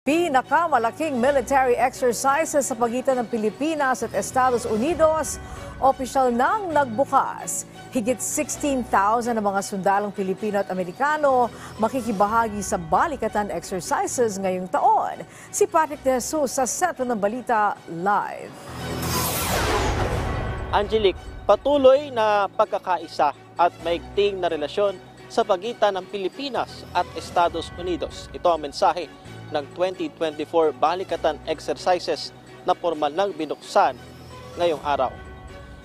Pinakamalaking military exercises sa pagitan ng Pilipinas at Estados Unidos, opisyal nang nagbukas. Higit 16,000 na mga sundalong Pilipino at Amerikano makikibahagi sa balikatan exercises ngayong taon. Si Patrick De Jesus sa Sentro ng Balita Live. Angelique, patuloy na pagkakaisa at maigting na relasyon sa pagitan ng Pilipinas at Estados Unidos. Ito ang mensahe ng 2024 balikatan exercises na formal nang binuksan ngayong araw.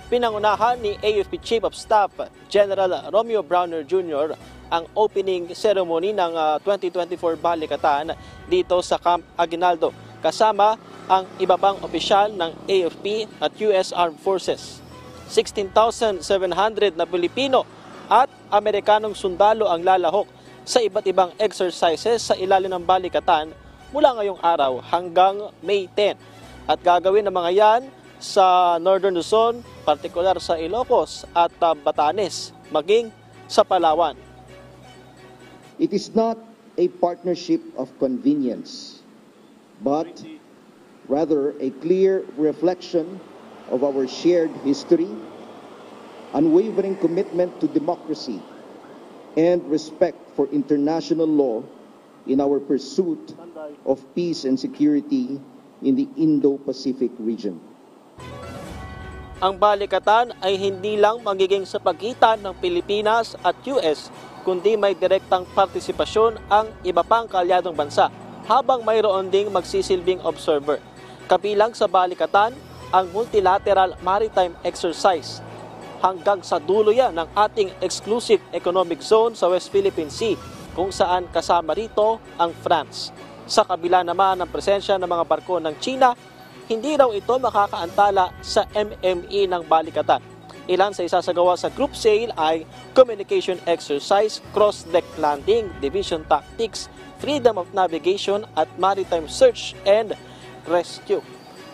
Pinangunahan ni AFP Chief of Staff General Romeo Browner Jr. ang opening ceremony ng 2024 balikatan dito sa Camp Aguinaldo kasama ang iba pang opisyal ng AFP at US Armed Forces. 16,700 na Pilipino at Amerikanong sundalo ang lalahok sa iba't ibang exercises sa ilalim ng balikatan mula ngayong araw hanggang May 10. At gagawin ng mga yan sa Northern Luzon, partikular sa Ilocos at Batanes, maging sa Palawan. It is not a partnership of convenience, but rather a clear reflection of our shared history, unwavering commitment to democracy, and respect for international law in our pursuit of peace and security in the Indo-Pacific region. Ang balikatan ay hindi lang magiging sa pagitan ng Pilipinas at US, kundi may direktang partisipasyon ang iba pang kaalyadong bansa habang mayroon ding magsisilbing observer. Kabilang sa balikatan ang multilateral maritime exercise. Hanggang sa dulo yan ng ating exclusive economic zone sa West Philippine Sea, kung saan kasama rito ang France. Sa kabila naman ng presensya ng mga barko ng China, hindi raw ito makakaantala sa MME ng balikatan. Ilan sa isasagawa sa group sail ay communication exercise, cross-deck landing, division tactics, freedom of navigation at maritime search and rescue.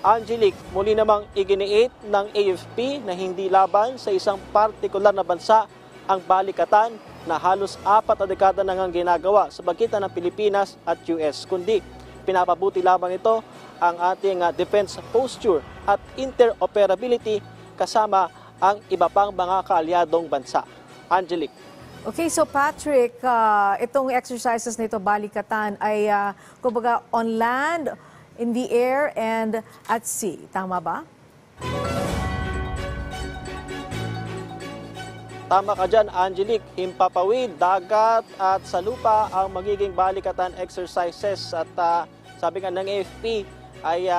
Angelique, muli namang iginiit ng AFP na hindi laban sa isang partikular na bansa ang balikatan na halos 4 na dekada nang ginagawa sa pagitan ng Pilipinas at US, kundi pinapabuti lamang ito ang ating defense posture at interoperability kasama ang iba pang mga kaalyadong bansa. Angelique. Okay, so Patrick, itong exercises na ito, balikatan, ay kumbaga on land, in the air, and at sea. Tama ba? Tama ka dyan, Angelique. Himpapawid, dagat at sa lupa ang magiging balikatan exercises. At sabi nga ng AFP ay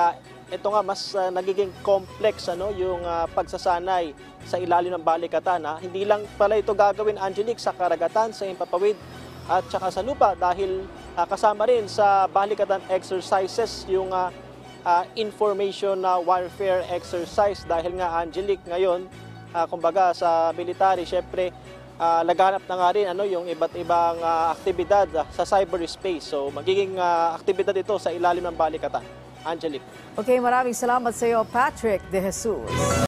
ito nga mas nagiging complex yung pagsasanay sa ilalim ng balikatan. Hindi lang pala ito gagawin, Angelique, sa karagatan, sa himpapawid at saka sa lupa dahil kasama rin sa balikatan exercises yung information warfare exercise dahil nga, Angelique, ngayon kumbaga sa military, syempre laganap na nga rin yung iba't ibang aktibidad sa cyberspace. So magiging aktibidad ito sa ilalim ng balikatan. Angelique. Okay, maraming salamat sa iyo, Patrick De Jesus.